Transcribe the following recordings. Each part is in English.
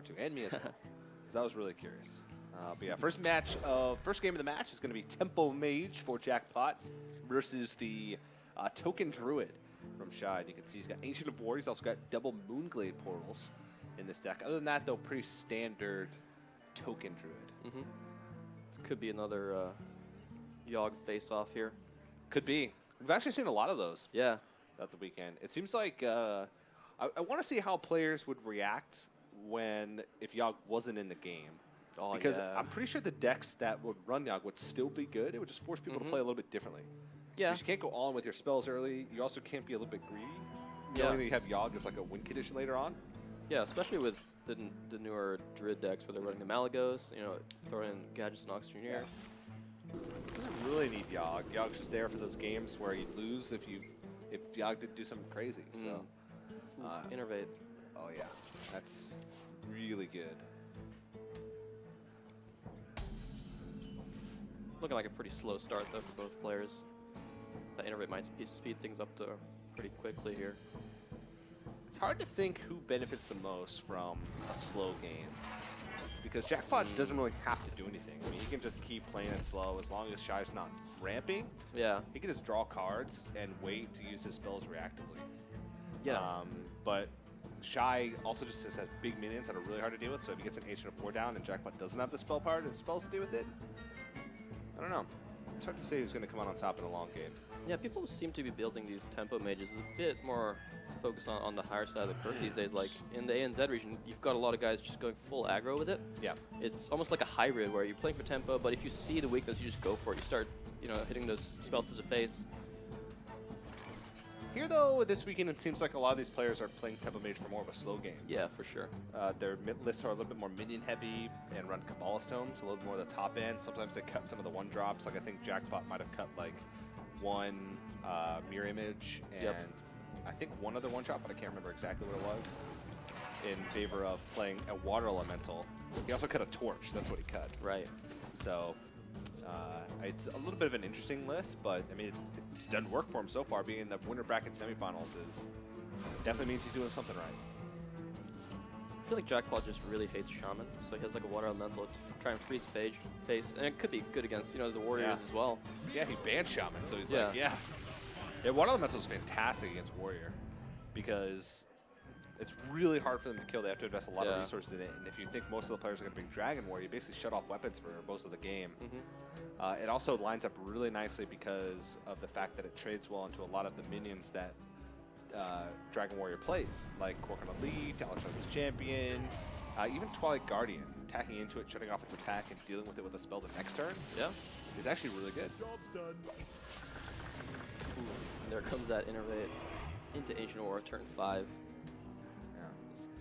to, and me as well, because I was really curious. But yeah, first game of the match is going to be Tempo Mage for JacKPoT versus the Token Druid from Shy. And you can see he's got Ancient of War. He's also got double Moonglade portals in this deck. Other than that, though, pretty standard Token Druid. Mm-hmm. This could be another Yogg face-off here. Could be. We've actually seen a lot of those. Yeah. Throughout the weekend. It seems like I want to see how players would react if Yogg wasn't in the game. Oh, because yeah. I'm pretty sure the decks that would run Yogg would still be good. It would just force people to play a little bit differently. Yeah. You can't go all in with your spells early. You also can't be a little bit greedy. Knowing that you have Yogg as like a win condition later on. Yeah, especially with the newer Druid decks where they're running the Malagos, throwing in Gadgets and Oxygeneer. Doesn't really need Yogg. Yogg's just there for those games where you'd lose if Yogg did do something crazy. So, Innervate. Oh yeah, that's really good. Looking like a pretty slow start though for both players. That Innervate might speed things up to pretty quickly here. It's hard to think who benefits the most from a slow game. Because JacKPoT doesn't really have to do anything. I mean, he can just keep playing it slow as long as Shy's not ramping. Yeah. He can just draw cards and wait to use his spells reactively. Yeah. But Shy also just has big minions that are really hard to deal with. So if he gets an Ancient of 4 down and JacKPoT doesn't have the spell power and spells to deal with it, I don't know. It's hard to say who's going to come out on top in a long game. Yeah, people seem to be building these tempo mages a bit more focused on the higher side of the curve these days. Like in the ANZ region, you've got a lot of guys just going full aggro with it. Yeah. It's almost like a hybrid where you're playing for tempo, but if you see the weakness, you just go for it. You start, hitting those spells to the face. Here, though, this weekend, it seems like a lot of these players are playing Tempo Mage for more of a slow game. Yeah, for sure. Their lists are a little bit more minion-heavy and run Kabbalist Tomes, a little bit more at the top end. Sometimes they cut some of the one-drops. Like, I think JacKPoT might have cut, like, one Mirror Image and I think one other one-drop, but I can't remember exactly what it was, in favor of playing a Water Elemental. He also cut a Torch. That's what he cut. Right. So it's a little bit of an interesting list, but I mean, it's done work for him so far. Being in the winter bracket semifinals definitely means he's doing something right. I feel like JacKPoT just really hates Shaman, so he has like a Water Elemental to try and freeze face, and it could be good against the Warriors as well. Yeah, he banned Shaman, so he's like, yeah, Water Elemental is fantastic against Warrior because it's really hard for them to kill. They have to invest a lot of resources in it, and if you think most of the players are going to bring Dragon Warrior, you basically shut off weapons for most of the game. It also lines up really nicely because of the fact that it trades well into a lot of the minions that Dragon Warrior plays, like Korkan Elite, Alexander's Champion, even Twilight Guardian. Attacking into it, shutting off its attack, and dealing with it with a spell the next turn is actually really good. Job's done. And there comes that Innervate into Ancient Aura turn 5. Yeah.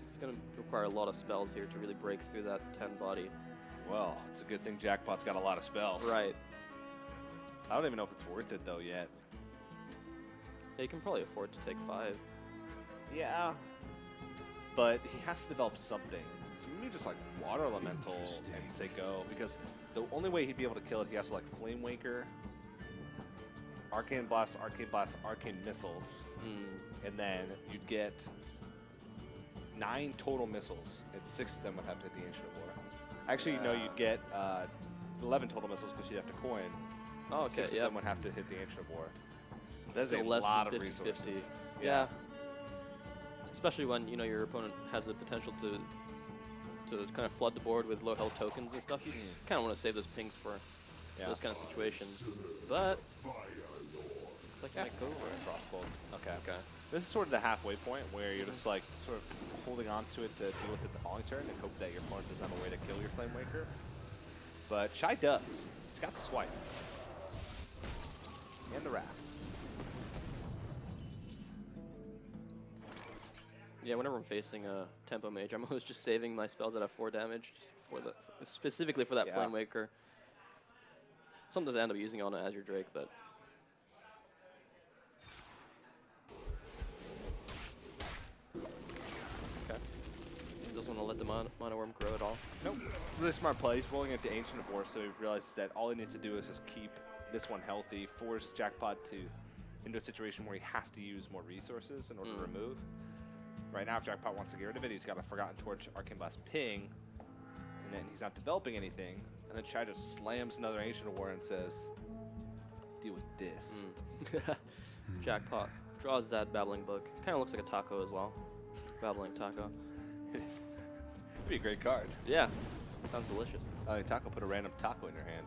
It's going to require a lot of spells here to really break through that 10 body. Well, it's a good thing JacKPOT's got a lot of spells. Right. I don't even know if it's worth it, though, yet. Yeah, you can probably afford to take 5. Yeah. But he has to develop something. So maybe just like Water Elemental and say go, because the only way he'd be able to kill it, he has to like Flame Waker, Arcane Blast, Arcane Missiles, and then you'd get 9 total missiles, and 6 of them would have to hit the Ancient of War. Actually, no, you'd get 11 total missiles because you'd have to coin. Oh, okay, 6 of them would have to hit the Ancient of War. That's a less lot than of 50-50. resources. Yeah. Especially when your opponent has the potential to kind of flood the board with low health tokens and stuff. You just kind of want to save those pings for those kind of situations. But looks like I might go for it. Crossbow. Okay. This is sort of the halfway point where you're just like sort of holding on to it to deal with it the following turn and hope that your opponent doesn't have a way to kill your Flame Waker. But Shy does. He's got the swipe. And the Wrath. Yeah, whenever I'm facing a Tempo Mage, I'm always just saving my spells that have 4 damage just for specifically for that Flame Waker. Sometimes I end up using it on an Azure Drake, but doesn't want to let the Mono Worm grow at all. Nope. Really smart play. He's rolling into Ancient of War, so he realizes that all he needs to do is just keep this one healthy, force JacKPoT into a situation where he has to use more resources in order to remove. right now, if JacKPoT wants to get rid of it, he's got a Forgotten Torch, Arcane Blast, Ping, and then he's not developing anything. And then Shy just slams another Ancient of War and says, deal with this. JacKPoT draws that Babbling Book. Kind of looks like a taco as well. Babbling taco. It'd be a great card. Yeah, sounds delicious. Taco put a random taco in your hand.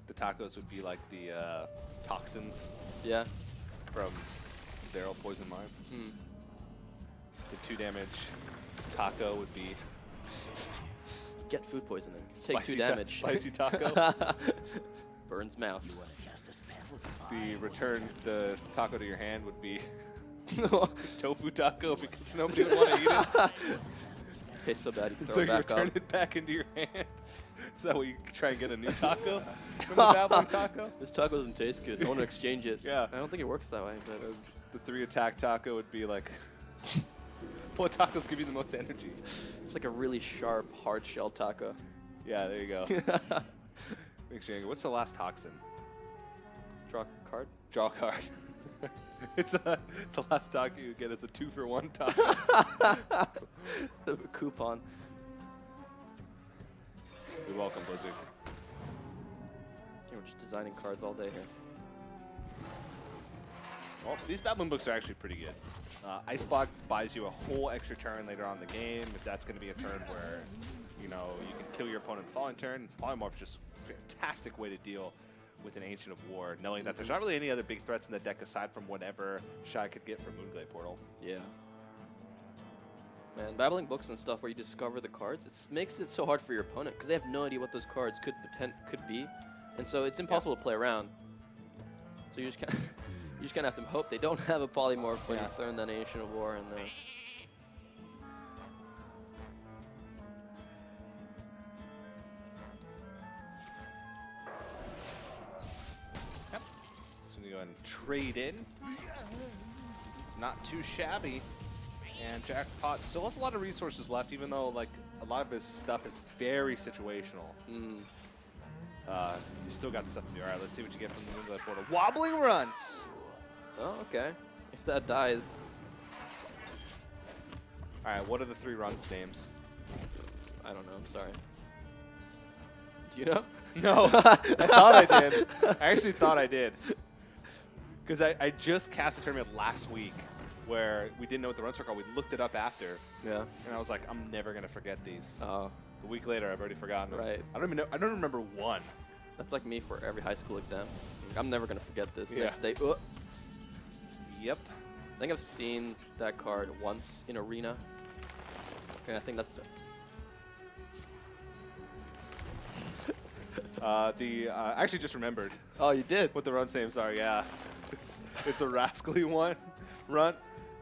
The tacos would be like the toxins. Yeah. From Zero Poison Mine. The 2 damage taco would be. Get food poisoning. Take 2 damage. Spicy taco. Burns mouth. The return the taco to your hand would be tofu taco because nobody would want to eat it. Tastes so bad you throw so it you back return up. it back into your hand. So we try and get a new taco from the Babbling taco. This taco doesn't taste good. I want to exchange it. Yeah. I don't think it works that way. But the 3 attack taco would be like, what tacos give you the most energy? It's like a really sharp, hard shell taco. Yeah, there you go. Makes you angry. What's the last toxin? Draw a card? Draw a card. It's the last taco you get is a 2-for-1 taco. The coupon. You're welcome, Blizzard. Yeah, we're just designing cards all day here. Well, these Babbling Books are actually pretty good. Ice Block buys you a whole extra turn later on in the game. If that's going to be a turn where, you know, you can kill your opponent the following turn, Polymorph's just a fantastic way to deal with an Ancient of War, knowing that there's not really any other big threats in the deck aside from whatever Shy could get from Moonglade Portal. Yeah. Man, Babbling Books and stuff where you discover the cards, it makes it so hard for your opponent because they have no idea what those cards could be, and so it's impossible to play around. So you just kind of have to hope they don't have a polymorph when you throw in that Ancient of War in there. Yep. So we go ahead and trade in. Not too shabby. And JacKPoT still has a lot of resources left, even though like a lot of his stuff is very situational. You still got stuff to do. All right, let's see what you get from the Moonglade Portal. Wobbling Runts. Oh, okay. If that dies. All right, what are the 3 runs names? I don't know. I'm sorry. Do you know? No, I thought I did. I actually thought I did. Because I just cast a tournament last week where we didn't know what the runs were called. We looked it up after. Yeah. And I was like, I'm never going to forget these. Oh. A week later, I've already forgotten them. Right. I don't even know. I don't remember one. That's like me for every high school exam. I'm never going to forget this. Yeah. Next day. Yep. I think I've seen that card once in Arena. Okay, I think that's I actually just remembered. Oh, you did? What the runs names are, yeah. It's a rascally runt,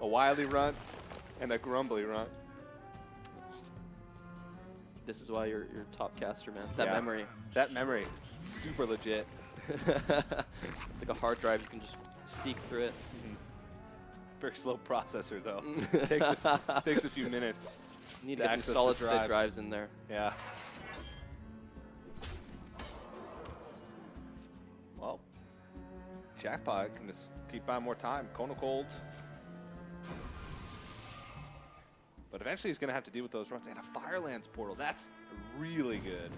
a wily runt, and a grumbly runt. This is why you're top caster, man. That memory. That memory. Super legit. It's like a hard drive. You can just seek through it. Very slow processor, though. Takes a few minutes. You need to get some solid state drives in there. Yeah. Well, JacKPoT can just keep buying more time. Kona Colds. But eventually he's going to have to deal with those runs. And a Firelands Portal. That's really good.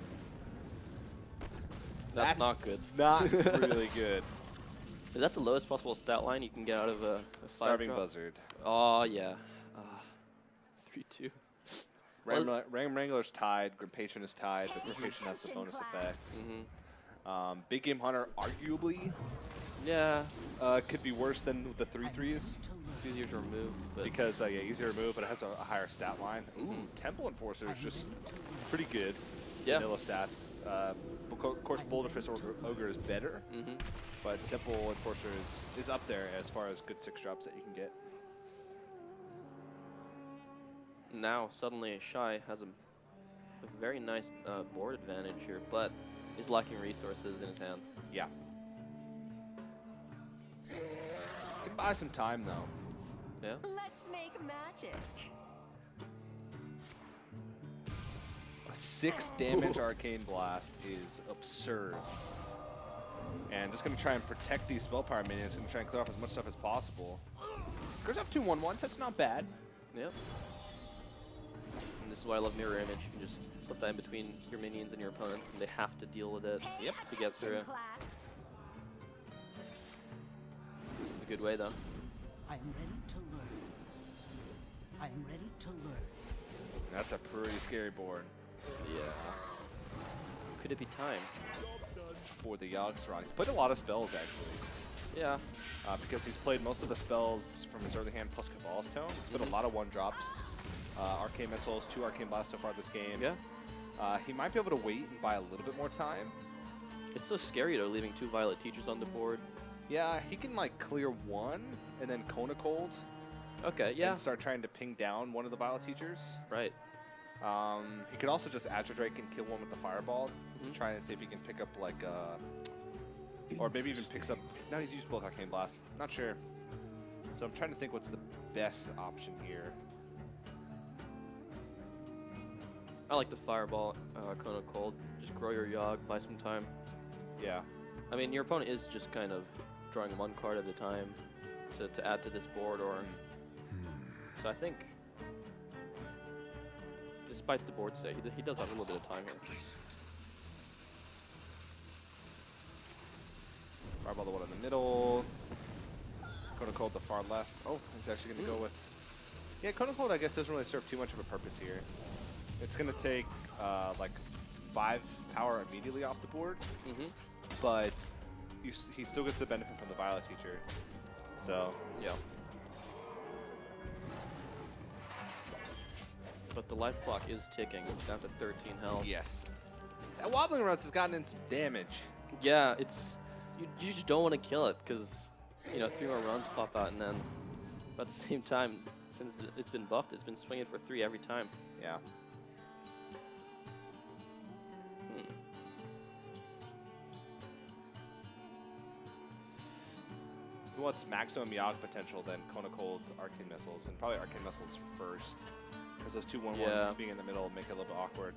That's not good. Not really good. Is that the lowest possible stat line you can get out of a Starving Buzzard. Oh, yeah. 3-2. Ram Wrangler's tied. Grim Patron is tied, but Grim Patron has the bonus effects. Big Game Hunter, arguably, could be worse than the 3/3s. It's easier to remove. But Because, easier to remove, but it has a higher stat line. Ooh, Temple Enforcer is just pretty good. Yeah. Vanilla stats. Of course, Boulderfist Ogre is better, but Temple Enforcer is up there as far as good 6-drops that you can get. now suddenly Shy has a very nice board advantage here, but he's lacking resources in his hand. Yeah. Can buy some time though. Yeah. Let's make magic. A 6 damage Arcane Blast is absurd. And just going to try and protect these Spellpower minions. Going to try and clear off as much stuff as possible. Goes up 2/1/1s. That's not bad. Yep. And this is why I love mirror image. You can just put that in between your minions and your opponents, and they have to deal with it to get through. Class. This is a good way, though. I am ready to learn. I am ready to learn. That's a pretty scary board. Yeah. Could it be time? For the Yogg-Sothoth. He's played a lot of spells, actually. Yeah. Because he's played most of the spells from his early hand plus Cabal Stone. He's put a lot of 1-drops. Arcane Missiles, 2 Arcane Blasts so far this game. Yeah. He might be able to wait and buy a little bit more time. It's so scary, though, leaving 2 Violet Teachers on the board. Yeah, he can like clear 1 and then Kona Cold. Okay, yeah. And start trying to ping down one of the Violet Teachers. Right. He could also just Azure Drake and kill one with the Fireball. Try and see if he can pick up like or maybe even picks up. No, he's used both Arcane Blast. Not sure. So I'm trying to think what's the best option here. I like the Fireball, Kona Cold. Just grow your Yogg, buy some time. Yeah. I mean, your opponent is just kind of drawing 1 card at a time to add to this board, or so I think. Despite the board state, he does have a little bit of time here. Fireball the one in the middle. Kona Cold the far left. Oh, he's actually going to go with. Yeah, Kona Cold I guess doesn't really serve too much of a purpose here. It's going to take like 5 power immediately off the board, but he still gets the benefit from the Violet Teacher. So yeah. But the life clock is ticking. It's down to 13 health. yes, that Wobbling Runs has gotten in some damage. Yeah, it's you just don't want to kill it because 3 more runs pop out, and then but at the same time, since it's been buffed, it's been swinging for 3 every time. Yeah. He wants maximum Yogg potential, then Kona Cold, Arcane Missiles, and probably Arcane Missiles first. Because those 2/1/1s being in the middle make it a little bit awkward.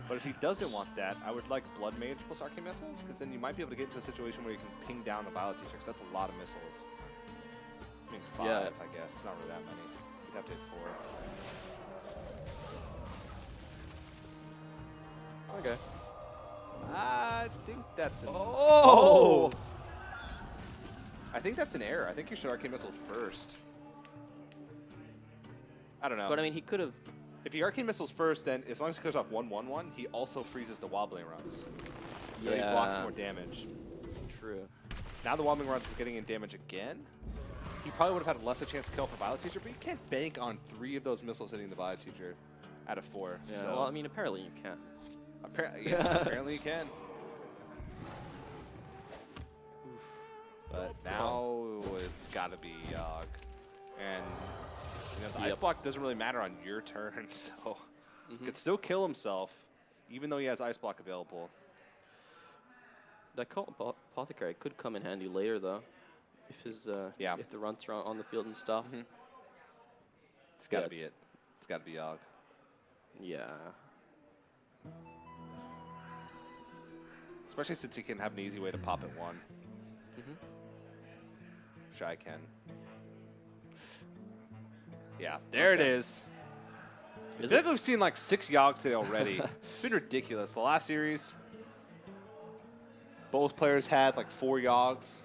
But if he doesn't want that, I would like Blood Mage plus Arcane Missiles, because then you might be able to get into a situation where you can ping down the Violet Teacher, because that's a lot of missiles. I mean, 5, I guess. It's not really that many. You'd have to hit 4. Okay. I think that's an... Oh! I think that's an error. I think you should Arcane Missile first. I don't know. But I mean, he could have. If he Arcane Missiles first, then as long as he goes off 1/1/1, he also freezes the Wobbling Runs. So he blocks more damage. True. Now the Wobbling Runs is getting in damage again. He probably would have had less a chance to kill for Violet Teacher, but you can't bank on 3 of those missiles hitting the Violet Teacher out of 4. Yeah. So Well, I mean, apparently you can. apparently you can. But now it's got to be Yogg. And the Ice Block doesn't really matter on your turn, so he could still kill himself, even though he has Ice Block available. That Apothecary could come in handy later, though, if his if the runs are on the field and stuff. It's got to be it. It's got to be Yogg. Yeah. Especially since he can have an easy way to pop at 1. Shy can. Yeah, there it is. I feel like we've seen like 6 Yoggs today already. It's been ridiculous. The last series, both players had like 4 Yoggs.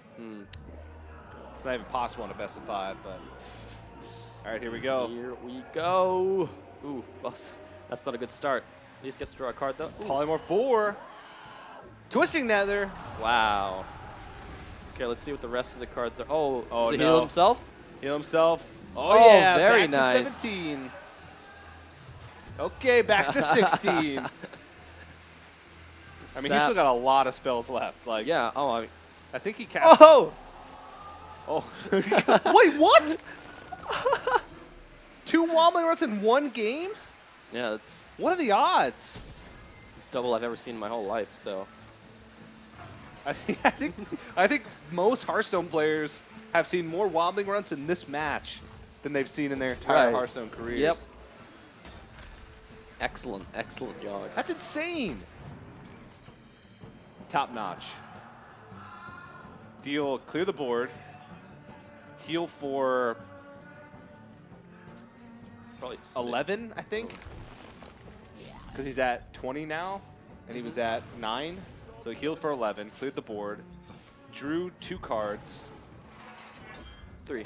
It's not even possible in a best of 5, but all right, here we go. Here we go. Ooh, that's not a good start. At least gets to draw a card, though. Ooh. Polymorph 4. Twisting Nether. Wow. Okay, let's see what the rest of the cards are. Oh, does he no. heal himself? Heal himself. Oh, yeah, very back nice. to 17. Okay, back to 16. I mean, he's still got a lot of spells left. Like, yeah. Oh, I think he cast. Oh. Oh. Wait, what? 2 Wobbling Runs in 1 game? Yeah, that's What are the odds? it's double I've ever seen in my whole life. So. I think most Hearthstone players have seen more Wobbling Runs in this match than they've seen in their entire Hearthstone careers. Yep. Excellent, excellent Yogg. That's insane. Top notch. Clear the board, heal for Probably 11, I think. Because he's at 20 now, and he was at 9. So he healed for 11, cleared the board, drew 2 cards. 3.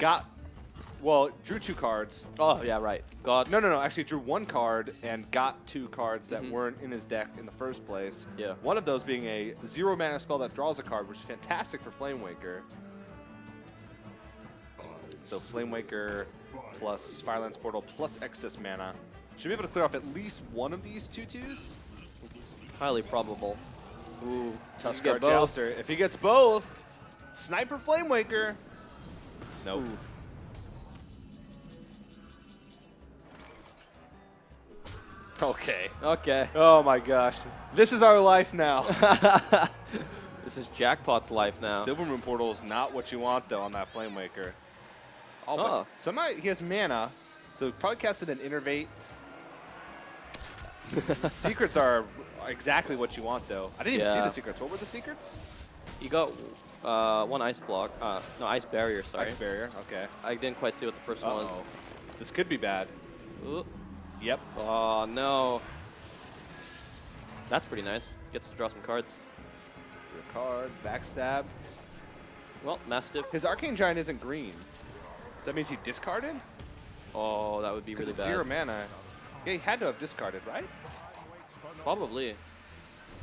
Drew 2 cards. Oh, yeah, right. God. No. Actually, drew 1 card and got 2 cards that weren't in his deck in the first place. Yeah. One of those being a 0 mana spell that draws a card, which is fantastic for Flamewaker. So Flamewaker plus Firelands Portal plus excess mana. Should be able to clear off at least one of these 2/2s. Highly probable. Ooh, Tuskar Jouster. If he gets both, Sniper Flamewaker. Nope. Ooh. Okay. Okay. Oh my gosh. This is our life now. This is JacKPoT's life now. Silver Moon Portal is not what you want though on that Flamewaker. Oh, Oh. but somehow he has mana, so probably casted an Innervate. Secrets are exactly what you want though. I didn't even see the secrets. What were the secrets? You got 1 ice block. No, ice barrier, sorry. Ice barrier, okay. I didn't quite see what the first one was. This could be bad. Ooh. Yep. Oh, no. That's pretty nice. Gets to draw some cards. Your card, backstab. Well, Mastiff. His Arcane Giant isn't green. So that means he discarded? Oh, that would be really It's bad. 0 mana. Yeah, he had to have discarded, right? Probably.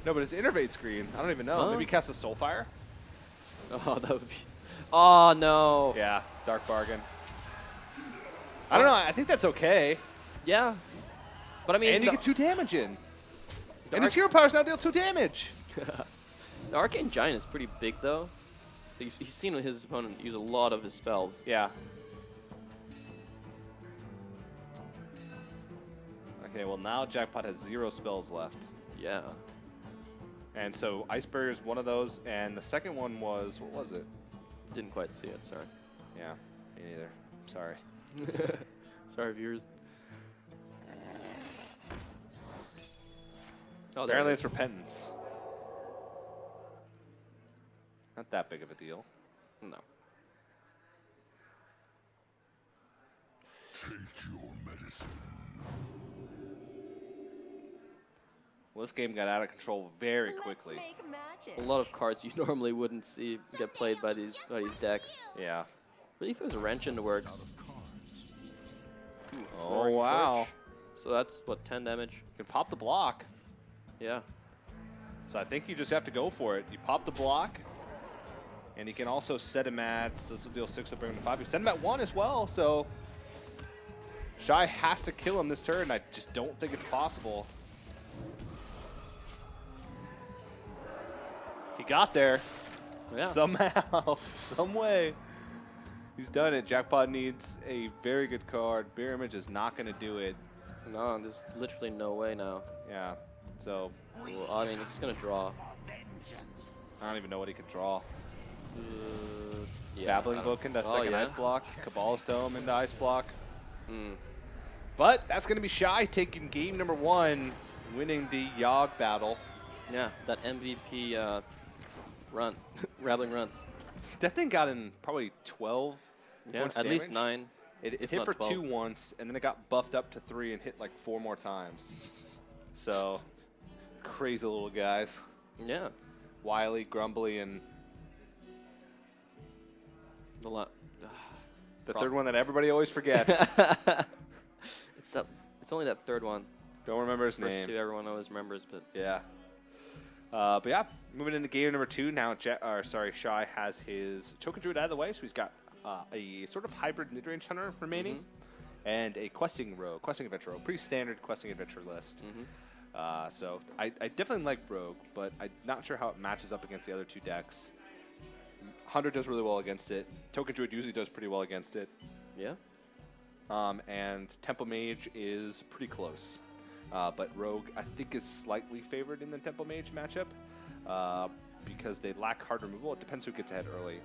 No, but his Innervate's green. I don't even know. Huh? Maybe he cast a Soulfire? Oh, that would be... Oh, no. Yeah, Dark Bargain. I don't know. I think that's okay. Yeah. But I mean... And you get 2 damage in. And his hero powers now deal 2 damage. The Arcane Giant is pretty big, though. He's seen his opponent use a lot of his spells. Yeah. Okay, well now JacKPoT has 0 spells left. Yeah. And so Ice Barrier is one of those, and the second one was, what was it? Didn't quite see it, sorry. Yeah, me neither. Sorry. Sorry, viewers. Oh, there Apparently it it's is. Repentance. Not that big of a deal. No. Take your medicine. Well, this game got out of control very quickly. Let's make magic. A lot of cards you normally wouldn't see get played by these decks. Yeah. Really throws a wrench into works. Oh, wow. So that's, what, 10 damage? You can pop the block. Yeah. So I think you just have to go for it. You pop the block, and he can also set him at, so this will deal 6 to bring him to 5. You set him at 1 as well, so Shy has to kill him this turn. I just don't think it's possible. He got there. Yeah. Somehow, some way. He's done it. JacKPoT needs a very good card. Beer Image is not going to do it. No, there's literally no way now. Yeah, so Well, I mean, he's going to draw. I don't even know what he can draw. Yeah, Babbling Book into second yeah? Ice Block. Cabalist Tome into Ice Block. Mm. But that's going to be Shy taking game number 1, winning the Yogg battle. Yeah, that MVP run, Rabbling Runs. That thing got in probably 12 Yeah, points at least damage. 9. It if hit not for 12. 2 once, and then it got buffed up to 3 and hit like 4 more times. So, crazy little guys. Yeah. Wily, grumbly, and The lot. the third one that everybody always forgets. It's only that third one. Don't remember his First name. 2 everyone always remembers, but Yeah. But yeah, moving into game number 2 now. Shy has his Token Druid out of the way, so he's got a sort of hybrid mid-range hunter remaining, and a questing adventure rogue, pretty standard questing adventure list. So I definitely like Rogue, but I'm not sure how it matches up against the other 2 decks. Hunter does really well against it. Token Druid usually does pretty well against it. yeah. And Temple Mage is pretty close. But Rogue, I think, is slightly favored in the Temple Mage matchup because they lack hard removal. It depends who gets ahead early.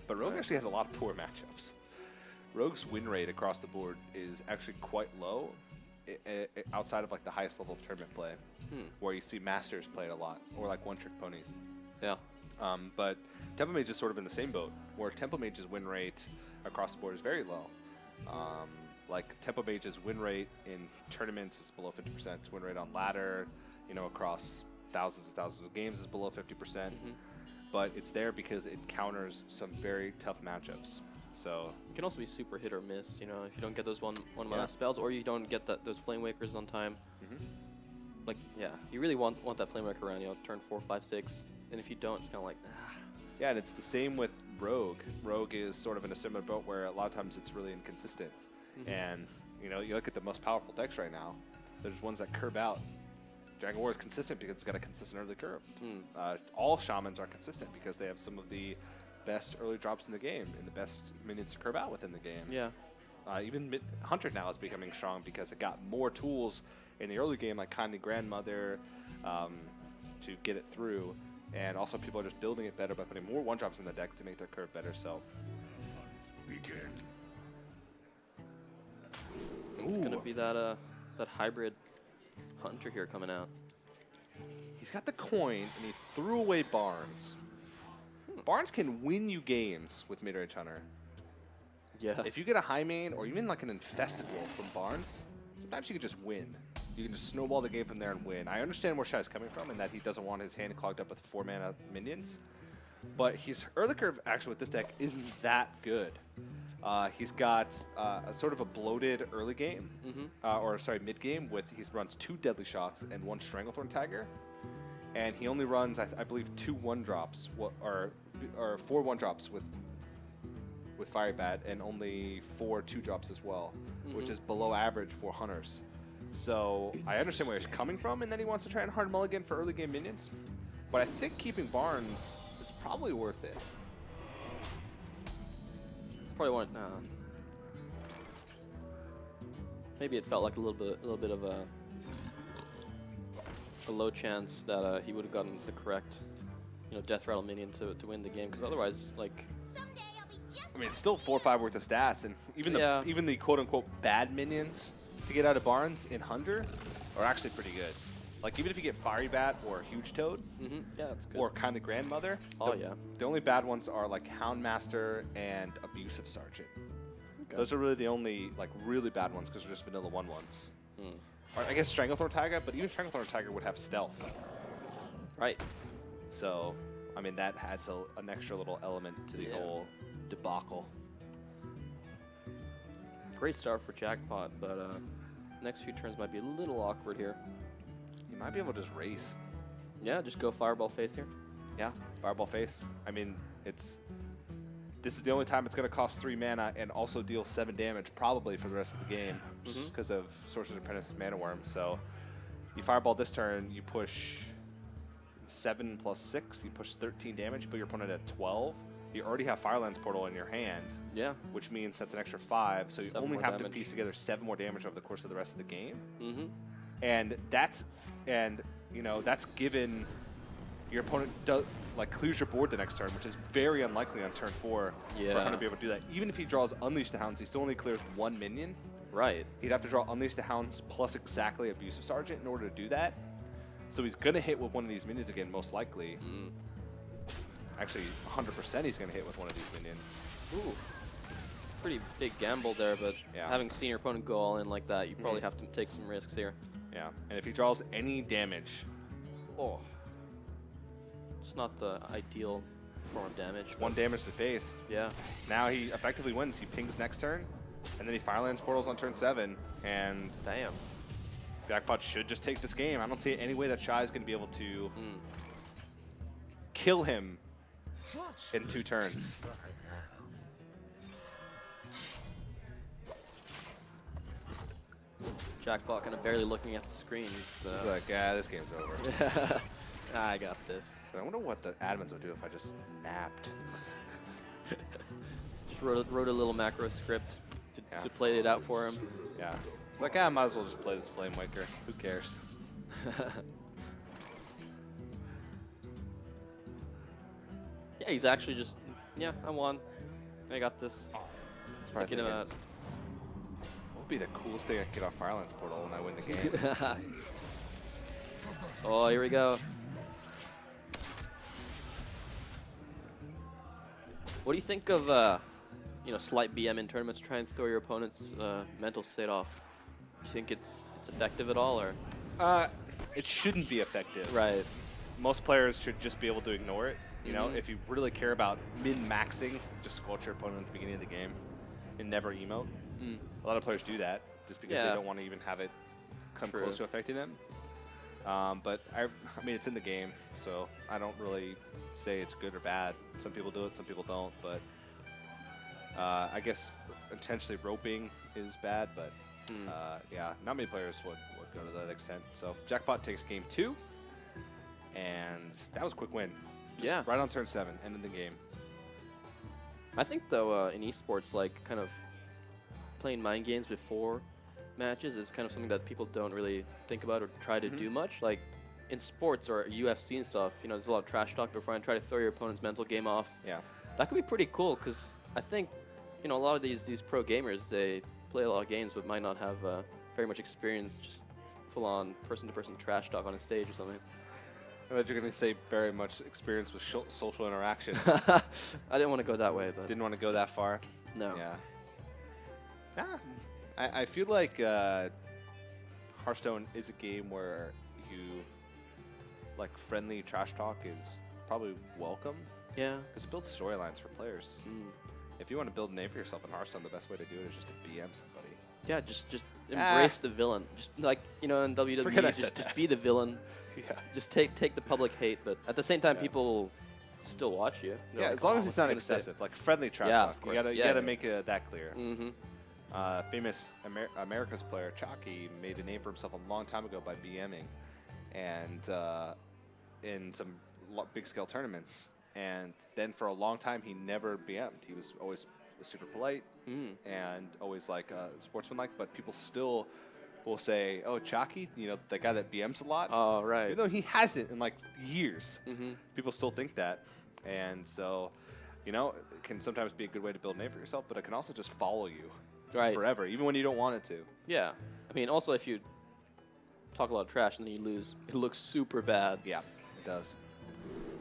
But Rogue actually has a lot of poor matchups. Rogue's win rate across the board is actually quite low outside of like the highest level of tournament play, where you see Masters play it a lot, or like one-trick ponies. Yeah. But Temple Mage is sort of in the same boat, where Temple Mage's win rate across the board is very low. like Tempo Mage's win rate in tournaments is below 50%. Win rate on ladder, you know, across thousands and thousands of games is below 50%. But it's there because it counters some very tough matchups. So it can also be super hit or miss, you know, if you don't get those one mana spells, or you don't get those Flame Wakers on time. Like, yeah, you really want that Flame Waker around, you know, turn 4, 5, 6, and if you don't, it's kind of like, Yeah, and it's the same with Rogue. Rogue is sort of in a similar boat where a lot of times it's really inconsistent. And, you know, you look at the most powerful decks right now, there's ones that curve out. Dragon War is consistent because it's got a consistent early curve. All Shamans are consistent because they have some of the best early drops in the game and the best minions to curve out within the game. yeah. Even Hunter now is becoming strong because it got more tools in the early game, like Kindly Grandmother, to get it through. And also people are just building it better by putting more one-drops in the deck to make their curve better. So It's going to be that hybrid Hunter here coming out. he's got the coin, and he threw away Barnes. Barnes can win you games with mid-range Hunter. Yeah. If you get a high main or even like an infested wolf from Barnes, sometimes you can just win. You can just snowball the game from there and win. I understand where Shai's coming from and that he doesn't want his hand clogged up with 4 mana minions. But his early curve actually with this deck isn't that good. He's got a sort of a bloated early game, or sorry, mid game with he runs 2 Deadly Shots and 1 Stranglethorn Tiger, and he only runs I believe 2 1-drops or 4 1-drops with Fiery Bat and only 4 2-drops as well, which is below average for hunters. So I understand where he's coming from, and then he wants to try and hard mulligan for early game minions. But I think keeping Barnes is probably worth it. Probably want. Maybe it felt like a little bit of a low chance that he would have gotten the correct, you know, Death Rattle minion to win the game. Because otherwise, like, I mean, it's still 4 or 5 worth of stats, and even the quote unquote bad minions to get out of Barnes in Hunter are actually pretty good. Like even if you get Fiery Bat or Huge Toad, yeah, that's good. or Kindly Grandmother, the only bad ones are like Houndmaster and Abusive Sergeant. Those are really the only like really bad ones because they're just vanilla 1/1s. Or I guess Stranglethorn Tiger, but even Stranglethorn Tiger would have stealth. Right. So, I mean, that adds an extra little element to the whole debacle. Great start for JacKPoT, but next few turns might be a little awkward here. You might be able to just race. Yeah, just go Fireball Face here. Yeah, Fireball Face. I mean, this is the only time it's going to cost 3 mana and also deal 7 damage probably for the rest of the game because of Sorcerer's Apprentice Mana Worm. So you Fireball this turn, you push 7 plus 6, you push 13 damage, but your opponent at 12. You already have Firelands Portal in your hand, which means that's an extra 5, so you only have to piece together 7 more damage over the course of the rest of the game. And that's given your opponent clears your board the next turn, which is very unlikely on turn 4 for him to be able to do that. Even if he draws Unleash the Hounds, he still only clears 1 minion. Right. He'd have to draw Unleash the Hounds plus exactly Abusive Sergeant in order to do that. So he's going to hit with one of these minions again, most likely. Actually, 100% he's going to hit with one of these minions. Ooh. Pretty big gamble there, but having seen your opponent go all in like that, you probably have to take some risks here. Yeah, and if he draws any damage... Oh. It's not the ideal form of damage. 1 damage to face. Yeah. Now he effectively wins. He pings next turn, and then he Firelands Portals on turn 7, and... Damn. JacKPoT should just take this game. I don't see any way that Shai is going to be able to kill him in 2 turns. JacKPoT kind of barely looking at the screen. He's like, this game's over. I got this. So I wonder what the admins would do if I just napped. Just wrote a little macro script to play it out for him. Yeah. It's like, I might as well just play this Flame Waker. Who cares? Yeah, he's actually just, I won. I got this. What would be the coolest thing I could get off Firelands Portal when I win the game? Oh, here we go. What do you think of, slight BM in tournaments, try and throw your opponent's mental state off. Do you think it's effective at all, or? It shouldn't be effective. Right. Most players should just be able to ignore it. You know, Mm-hmm. if you really care about min-maxing, just squelch your opponent at the beginning of the game and never emote. A lot of players do that just because they don't want to even have it come True. close to affecting them. But I mean, it's in the game, so I don't really say it's good or bad. Some people do it, some people don't. But I guess intentionally roping is bad, but yeah, not many players would go to that extent. So JacKPoT takes game 2, and that was a quick win. Just right on turn 7, ending the game. I think, though, in esports, like, kind of playing mind games before matches is kind of something that people don't really think about or try to do much. Like, in sports or UFC and stuff, there's a lot of trash talk beforehand. Try to throw your opponent's mental game off. Yeah. That could be pretty cool, because I think, a lot of these pro gamers, they play a lot of games but might not have very much experience just full-on person-to-person trash talk on a stage or something. I thought you were going to say very much experience with social interaction. I didn't want to go that way, but Didn't want to go that far. no. Yeah. I feel like Hearthstone is a game where friendly trash talk is probably welcome. Yeah. Because it builds storylines for players. If you want to build a name for yourself in Hearthstone, the best way to do it is just to BM somebody. Yeah, just embrace the villain. Just like, in WWE, Forget I just, said just that. be the villain. Yeah. Just take the public hate, but at the same time, people still watch you. They're Yeah, like, as long "Oh, as it's what's he not gonna say?" excessive. Like friendly trash Yeah, talk. of course. You Yeah, gotta yeah. make that clear. Mm-hmm. Famous America's player JacKPoT made a name for himself a long time ago by BMing, and in some big scale tournaments. And then for a long time, he never BM'd. He was always super polite and always sportsmanlike. But people still will say, "Oh, JacKPoT, the guy that BMs a lot." Oh, right. Even though he hasn't in years, people still think that, and so, it can sometimes be a good way to build a name for yourself, but it can also just follow you forever, even when you don't want it to. Yeah. I mean, also, if you talk a lot of trash and then you lose, it looks super bad. Yeah, it does.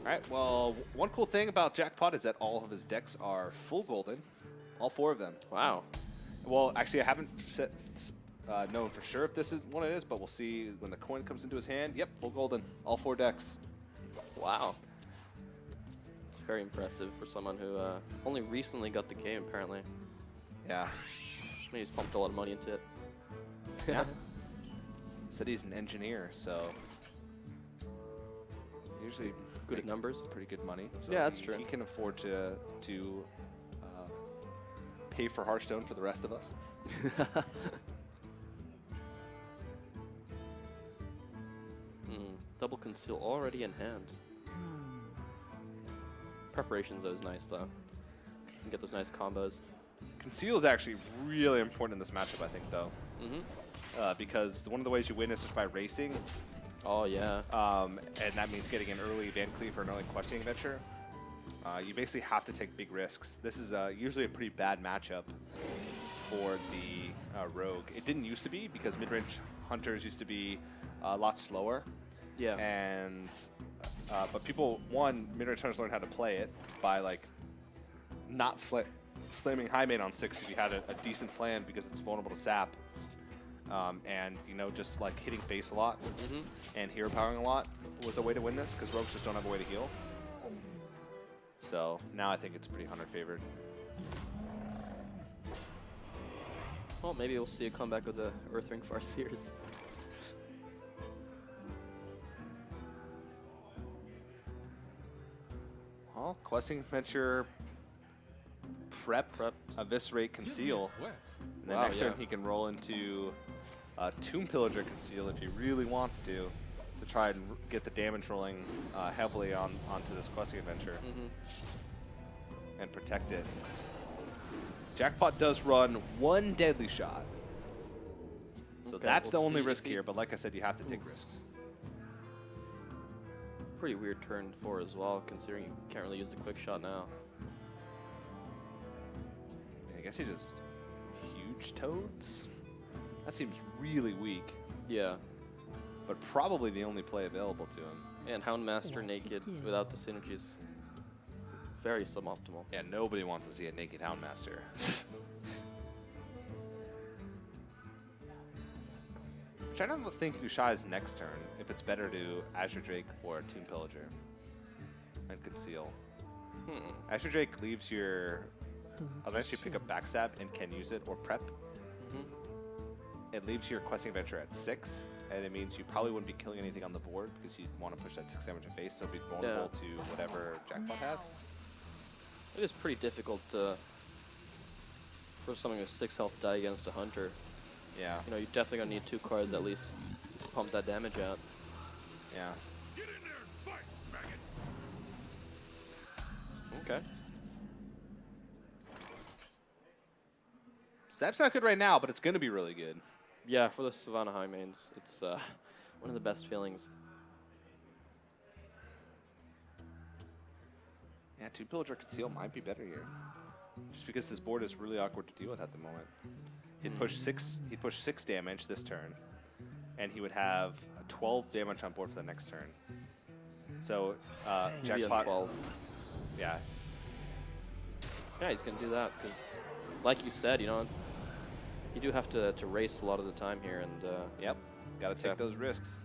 All right. Well, one cool thing about JacKPoT is that all of his decks are full golden, all 4 of them. Wow. Well, actually, I haven't known for sure if this is one it is, but we'll see when the coin comes into his hand. Yep, full golden, all 4 decks. Wow. It's very impressive for someone who only recently got the game, apparently. Yeah. Maybe he's pumped a lot of money into it. Yeah. Said he's an engineer, so usually Good at make numbers. pretty good money. So Yeah, that's true. He can afford to pay for Hearthstone for the rest of us. Double conceal already in hand. Preparation's always nice, though. You can get those nice combos. Conceal is actually really important in this matchup, I think, though. Because one of the ways you win is just by racing. Oh, yeah. And that means getting an early Van Cleef or an early questioning adventure. You basically have to take big risks. This is usually a pretty bad matchup for the Rogue. It didn't used to be because mid-range hunters used to be a lot slower. Yeah. And but mid-range hunters learned how to play it by not slamming high main on 6 if you had a decent plan because it's vulnerable to sap. And just hitting face a lot and hero powering a lot was a way to win this because rogues just don't have a way to heal. So now I think it's pretty hunter favored. Well, maybe we'll see a comeback with the Earthring Farseers. Well, questing adventure, prep, eviscerate, conceal. And then next turn he can roll into Tomb Pillager Conceal if he really wants to try and get the damage rolling heavily onto this questing adventure and protect it. JacKPoT does run 1 deadly shot. So Okay, that's we'll the only see risk if he- here, but like I said, you have to take risks. Pretty weird turn 4 as well, considering you can't really use the quick shot now. I guess he just huge toads? That seems really weak, Yeah. but probably the only play available to him. And Houndmaster What's it naked do? without the synergies. very suboptimal. Yeah, nobody wants to see a naked Houndmaster. I'm trying to think through Shy's next turn if it's better to Azure Drake or Tomb Pillager and Conceal. Azure Drake leaves your eventually pick up Backstab and can use it or prep. It leaves your Questing Adventure at 6, and it means you probably wouldn't be killing anything on the board because you'd want to push that 6 damage in face, so it'd be vulnerable to whatever JacKPoT has. It is pretty difficult for something with 6 health die against a Hunter. Yeah. You know, you're definitely going to need 2 cards at least to pump that damage out. Yeah. Get in there and fight, maggot. Okay. Snap's not good right now, but it's going to be really good. Yeah, for the Savannah High mains, it's one of the best feelings. Yeah, Tomb Pillager Conceal might be better here. Just because this board is really awkward to deal with at the moment. He'd push 6 damage this turn, and he would have 12 damage on board for the next turn. So JacKPoT 12. Yeah. Yeah, he's gonna do that because, like you said, you know, you do have to race a lot of the time here, and Yep. Got to take those risks.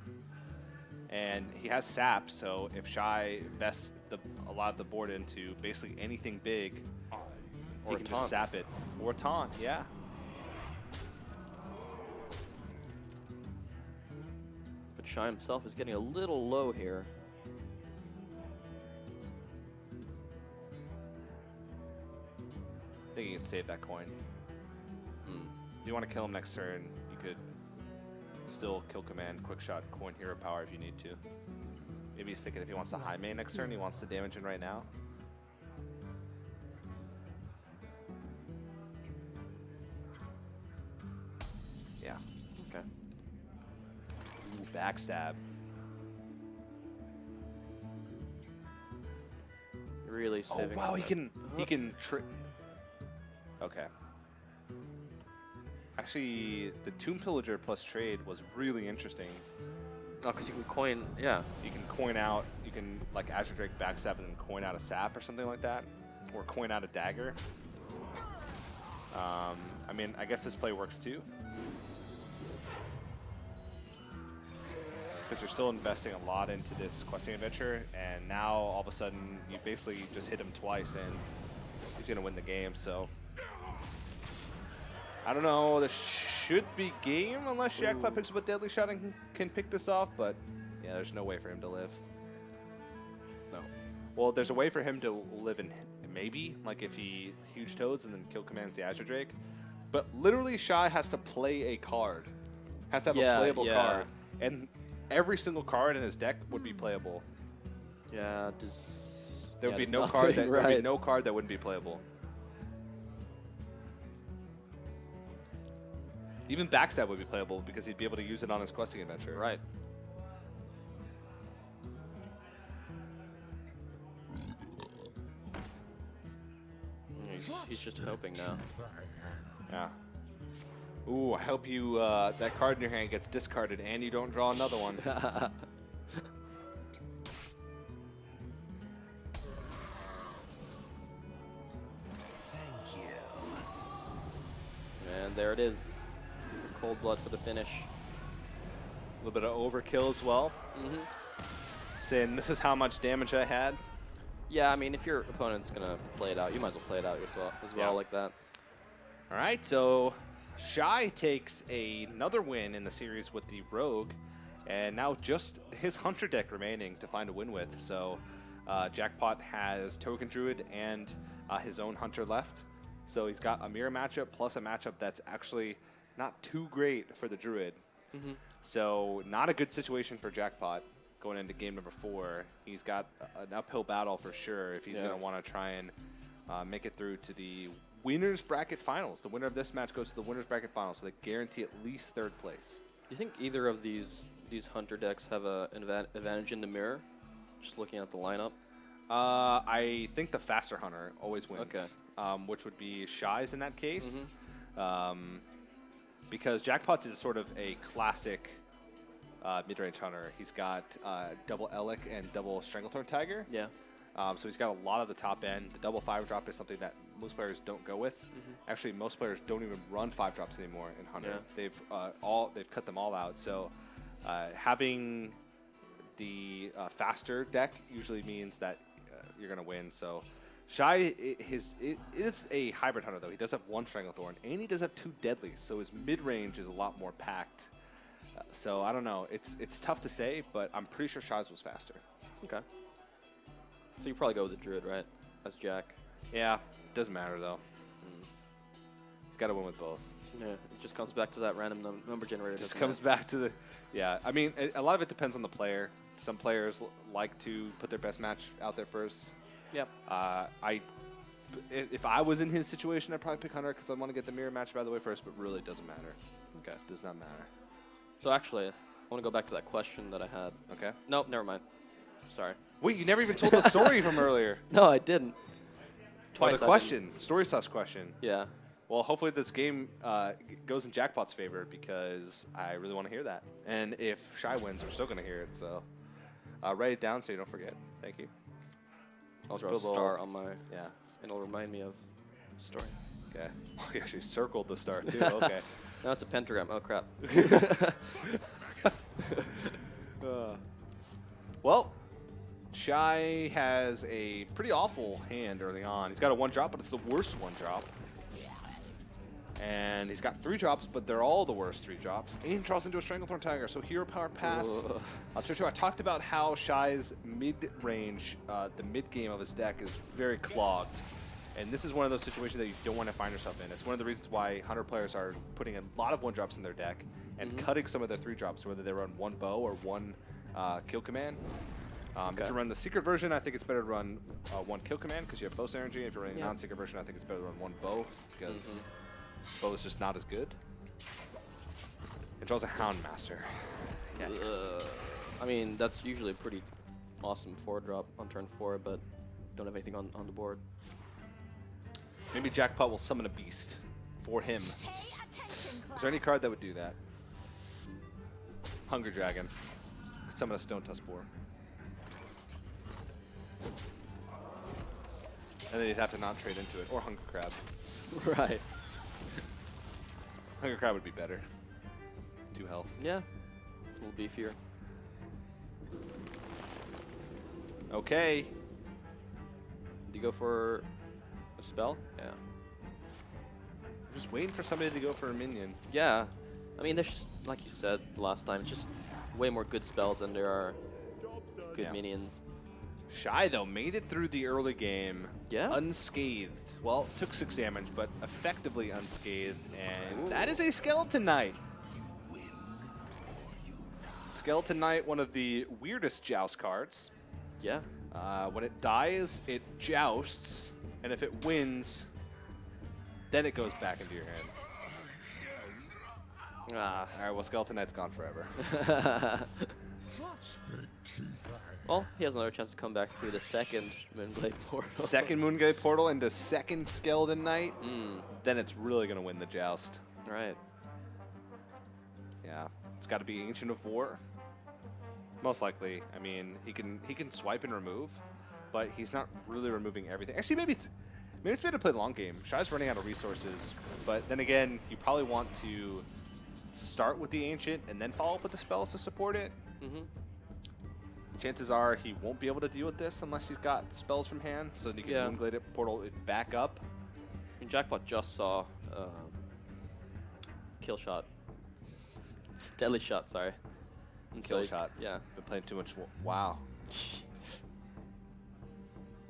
And he has sap, so if Shy invests a lot of the board into basically anything big, he can just sap it. Or taunt, yeah. But Shy himself is getting a little low here. I think you can save that coin. If you want to kill him next turn, you could still kill command, quick shot, coin hero power if you need to. Maybe he's thinking if he wants to high main next turn, he wants the damage in right now. Yeah. Okay. Ooh, backstab. Really saving. Oh wow, he can trick. Okay. Actually, the Tomb Pillager plus trade was really interesting. Oh, because you can coin, yeah. You can coin out, you can like Azure Drake backstab and then coin out a sap or something like that, or coin out a dagger. I mean, I guess this play works too. Because you're still investing a lot into this questing adventure, and now all of a sudden you basically just hit him twice and he's going to win the game, so. I don't know, this should be game unless JacKPoT picks up a deadly shot and can pick this off, but yeah, there's no way for him to live. No. Well, there's a way for him to live in maybe, like if he huge toads and then kill commands the Azure Drake, but literally Shy has to play a card. Has to have a playable card. And every single card in his deck would be playable. Yeah, there would be no card that there would be no card that wouldn't be playable. Even backstab would be playable because he'd be able to use it on his questing adventure. Right. He's just hoping now. Yeah. Ooh, I hope you that card in your hand gets discarded and you don't draw another one. And there it is. Cold blood for the finish. A little bit of overkill as well. Saying this is how much damage I had. Yeah, I mean, if your opponent's going to play it out, you might as well play it out yourself as well like that. All right, so Shy takes another win in the series with the Rogue, and now just his Hunter deck remaining to find a win with. So JacKPoT has Token Druid and his own Hunter left. So he's got a mirror matchup plus a matchup that's actually not too great for the Druid. So not a good situation for JacKPoT going into game number 4. He's got an uphill battle for sure if he's going to want to try and make it through to the Winners Bracket Finals. The winner of this match goes to the Winners Bracket Finals, so they guarantee at least 3rd place. Do you think either of these Hunter decks have an advantage in the mirror? Just looking at the lineup. I think the faster Hunter always wins. Okay. Which would be Shy's in that case. Because JacKPoT is sort of a classic mid-range Hunter. He's got double Elec and double Stranglethorn Tiger. Yeah. So he's got a lot of the top end. The double 5-drop is something that most players don't go with. Actually, most players don't even run 5-drops anymore in Hunter. Yeah. They've cut them all out. So having the faster deck usually means that you're going to win. So Shy is a hybrid Hunter, though. He does have 1 Stranglethorn, and he does have 2 Deadlies. So his mid-range is a lot more packed. So I don't know. It's tough to say, but I'm pretty sure Shy's was faster. Okay. So you probably go with the Druid, right? As Jack. Yeah, doesn't matter though. He's got to win with both. Yeah, it just comes back to that random number generator. It just comes back to the, yeah. I mean, a lot of it depends on the player. Some players like to put their best match out there first. Yep. If I was in his situation, I'd probably pick Hunter because I want to get the mirror match by the way first, but really it doesn't matter. Okay. Does not matter. So actually, I want to go back to that question that I had. Okay. Nope, never mind. Sorry. Wait, you never even told the story from earlier. No, I didn't. Twice. The question, story sauce question. Yeah. Well, hopefully this game goes in JacKPoT's favor because I really want to hear that. And if Shy wins, we're still going to hear it. So write it down so you don't forget. Thank you. I'll draw a star on my, yeah, and it'll remind me of the story. Okay. Oh, you actually circled the star too. Okay. No, it's a pentagram. Oh, crap. Well, Shy has a pretty awful hand early on. He's got a 1-drop, but it's the worst 1-drop. And he's got 3 drops, but they're all the worst 3 drops. And draws into a Stranglethorn Tiger, so hero power pass. I talked about how Shy's mid-range, the mid-game of his deck is very clogged. And this is one of those situations that you don't want to find yourself in. It's one of the reasons why Hunter players are putting a lot of 1-drops in their deck and cutting some of their 3-drops, whether they run 1 bow or 1 kill command. If you run the secret version, I think it's better to run 1 kill command because you have bow energy. If you're running the non-secret version, I think it's better to run 1 bow because bow is just not as good. It draws a Houndmaster. I mean, that's usually a pretty awesome 4-drop on turn 4, but don't have anything on the board. Maybe JacKPoT will summon a beast for him. Is there any card that would do that? Hunger Dragon. Summon a Stone Tusk Boar. And then you'd have to not trade into it. Or Hunger Crab. Right. Hunger Crab would be better. 2 health. Yeah. A little beefier. Okay. Do you go for a spell? Yeah. I'm just waiting for somebody to go for a minion. Yeah. I mean, there's just, like you said last time, it's just way more good spells than there are good minions. Shy, though, made it through the early game unscathed. Well, took 6 damage, but effectively unscathed. And that is a Skeleton Knight. Skeleton Knight, one of the weirdest Joust cards. Yeah. When it dies, it jousts. And if it wins, then it goes back into your hand. All right, well, Skeleton Knight's gone forever. Well, he has another chance to come back through the second Moonglade Portal. Second Moonglade Portal into second Skeleton Knight. Then it's really going to win the joust. Right. Yeah. It's got to be Ancient of War. Most likely. I mean, he can swipe and remove, but he's not really removing everything. Actually, maybe it's better to play the long game. Shy's running out of resources, but then again, you probably want to start with the Ancient and then follow up with the spells to support it. Chances are he won't be able to deal with this unless he's got spells from hand, so that you can Moonglade it, portal it back up. I mean, JacKPoT just saw Kill Shot. Deadly Shot, sorry. And Kill so Shot. Yeah. Been playing too much. Wow.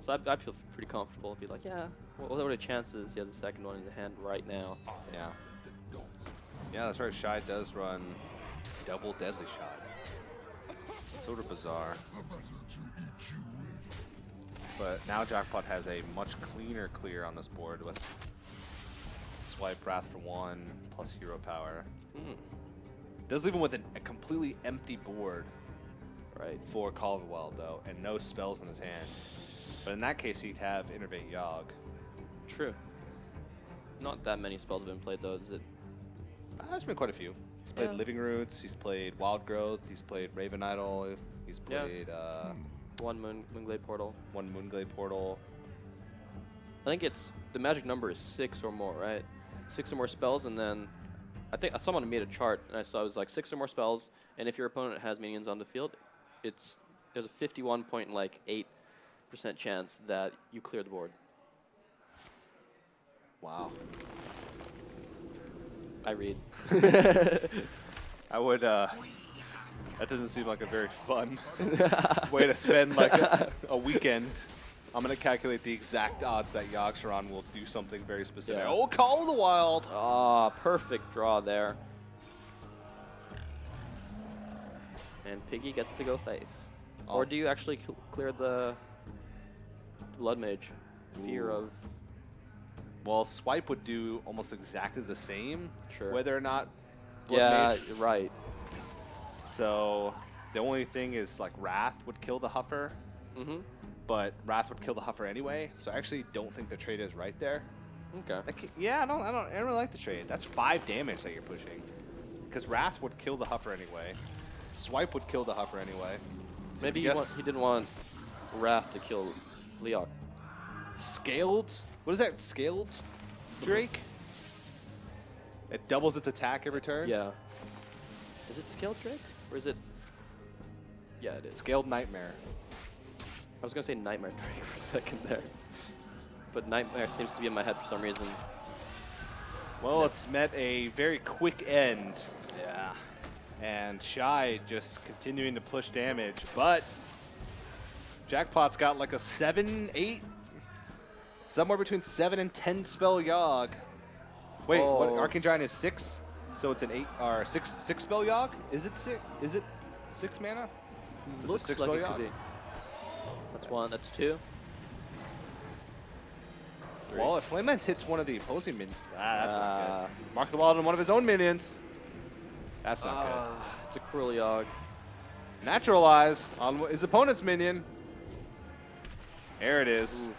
So I feel pretty comfortable. Be like, yeah, what are the chances he has a second one in the hand right now? Yeah. Yeah, that's right. Shy does run double Deadly Shot. Sort of bizarre. But now JacKPoT has a much cleaner clear on this board with Swipe Wrath for 1 plus hero power. Does leave him with a completely empty board for Call of the Wild, though, and no spells in his hand. But in that case, he'd have Innervate Yogg. True. Not that many spells have been played, though, is it? There's been quite a few. He's played Living Roots, he's played Wild Growth, he's played Raven Idol, he's played One Moonglade Portal. One Moonglade Portal. I think it's the magic number is 6 or more, right? 6 or more spells, and then I think someone made a chart, and I saw it was like 6 or more spells, and if your opponent has minions on the field, there's a 51.8% chance that you clear the board. Wow. I read. I would. That doesn't seem like a very fun way to spend like a weekend. I'm gonna calculate the exact odds that Yogg-Saron will do something very specific. Yeah. Oh, Call of the Wild! Ah, perfect draw there. And Piggy gets to go face. Or do you actually clear the Blood Mage? Fear Ooh. of... Well, Swipe would do almost exactly the same, Sure. whether or not Blood Yeah, Mage. you're right. So the only thing is like Wrath would kill the Huffer, but Wrath would kill the Huffer anyway. So I actually don't think the trade is right there. Okay. I don't really like the trade. That's 5 damage that you're pushing, because Wrath would kill the Huffer anyway. Swipe would kill the Huffer anyway. So Maybe he didn't want Wrath to kill Leok. Scaled? What is that? Scaled Drake? It doubles its attack every turn? Yeah. Is it Scaled Drake? Or is it... Yeah, it is. Scaled Nightmare. I was going to say Nightmare Drake for a second there. But Nightmare seems to be in my head for some reason. Well, it's met a very quick end. Yeah. And Shy just continuing to push damage, but JacKPoT's got like a 7, 8, somewhere between 7 and 10 spell Yogg. Wait, what? Arcane Giant is 6, so it's an 8 or 6 spell Yogg. Is it 6? Is it 6 mana? Is Looks it a 6 like spell it Yogg? could be. That's 1. That's 2. Well, if Flame Lance hits one of the opposing minions, that's not good. Mark the Wild on one of his own minions. That's not good. It's a Cruel Yogg. Naturalize on his opponent's minion. There it is. Ooh.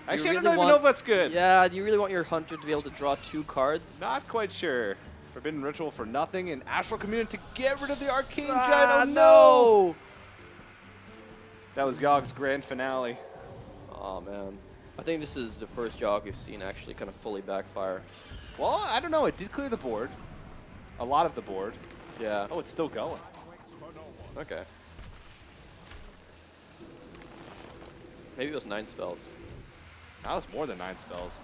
Actually, I really don't even know if that's good. Yeah, do you really want your Hunter to be able to draw 2 cards? Not quite sure. Forbidden Ritual for nothing, and Astral Commune to get rid of the Arcane Giant. Oh no! That was Yogg's grand finale. Oh man. I think this is the first Yogg we've seen actually kind of fully backfire. Well, I don't know. It did clear the board. A lot of the board. Yeah. Oh, it's still going. Okay. Maybe it was 9 spells. That was more than 9 spells.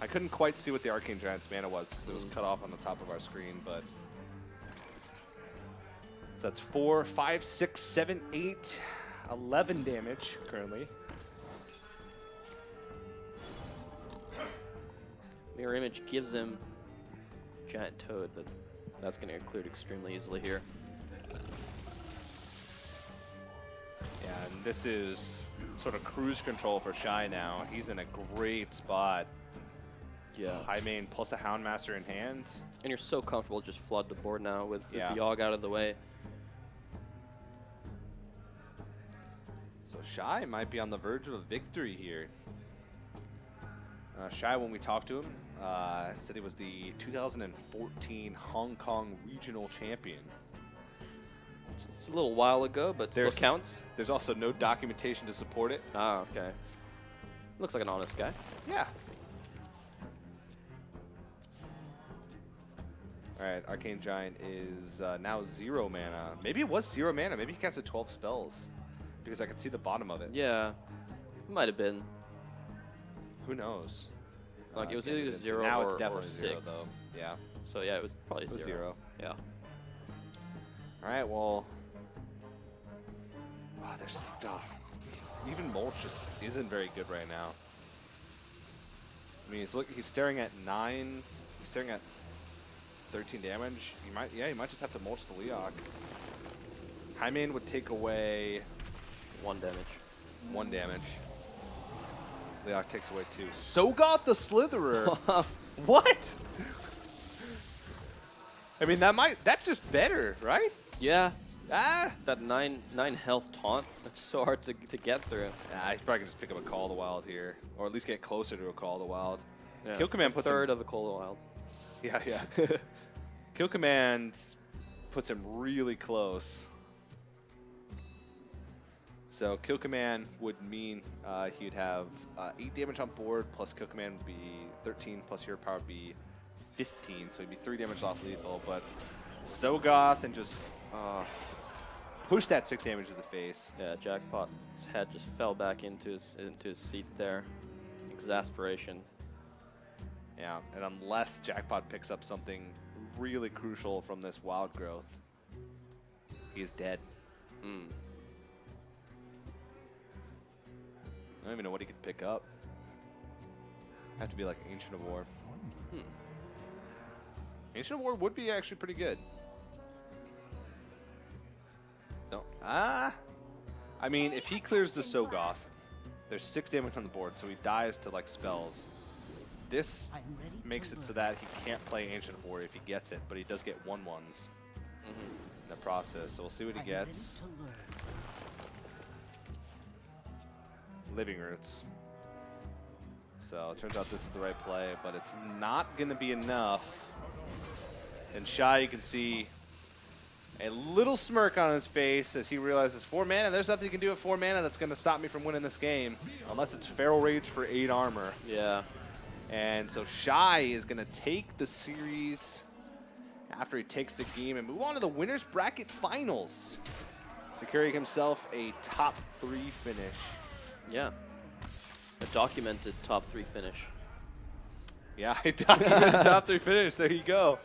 I couldn't quite see what the Arcane Giant's mana was because it was cut off on the top of our screen, but... So that's 4, 5, 6, 7, 8, 11 damage currently. Mirror Image gives him Giant Toad, but that's going to get cleared extremely easily here. Yeah, and this is sort of cruise control for Shy now. He's in a great spot. Yeah. High main plus a Houndmaster in hand. And you're so comfortable just flood the board now with the Yeah. Yogg out of the way. So Shy might be on the verge of a victory here. Shy, when we talked to him, said he was the 2014 Hong Kong regional champion. It's a little while ago, but still counts. There's also no documentation to support it. Ah, okay. Looks like an honest guy. Yeah. All right, Arcane Giant is now 0 mana. Maybe it was 0 mana. Maybe he casted 12 spells because I could see the bottom of it. Yeah, might have been. Who knows? Like it was either 0 now or, it's definitely or 6. 0 though. Yeah. So yeah, it was probably It was 0. 0. Yeah. All right, well. Oh, there's even Mulch just isn't very good right now. I mean, he's staring at 9. He's staring at 13 damage. He might just have to mulch the Leok. High main would take away 1 damage. 1 damage. Leok takes away 2. So got the Slitherer. What? I mean, that's just better, right? Yeah. Ah. That 9 health taunt. That's so hard to get through. He's probably gonna just pick up a Call of the Wild here, or at least get closer to a Call of the Wild. Yeah, Kill Command puts third of the Call of the Wild. Yeah. Kill Command puts him really close. So kill command would mean he'd have 8 damage on board, plus kill command would be 13, plus hero power would be 15, so he'd be 3 damage off lethal. But Sogoth and just push that 6 damage to the face. Yeah, JacKPOT's head just fell back into his seat there. Exasperation. Yeah, and unless JacKPoT picks up something really crucial from this wild growth, he's dead. Mm. I don't even know what he could pick up. Have to be like Ancient of War. Ancient of War would be actually pretty good. No. I mean, if he clears the Sogoth, there's 6 damage on the board, so he dies to like spells. This makes it so that he can't play Ancient of War if he gets it, but he does get 1/1s in the process. So we'll see what he gets. Living Roots. So it turns out this is the right play, but it's not going to be enough. And Shy, you can see a little smirk on his face as he realizes 4 mana. There's nothing you can do at 4 mana that's going to stop me from winning this game, unless it's Feral Rage for 8 armor. Yeah. And so Shy is going to take the series after he takes the game and move on to the Winners Bracket Finals, securing himself a top 3 finish. Yeah. A documented top 3 finish. Yeah, a documented top 3 finish. There you go.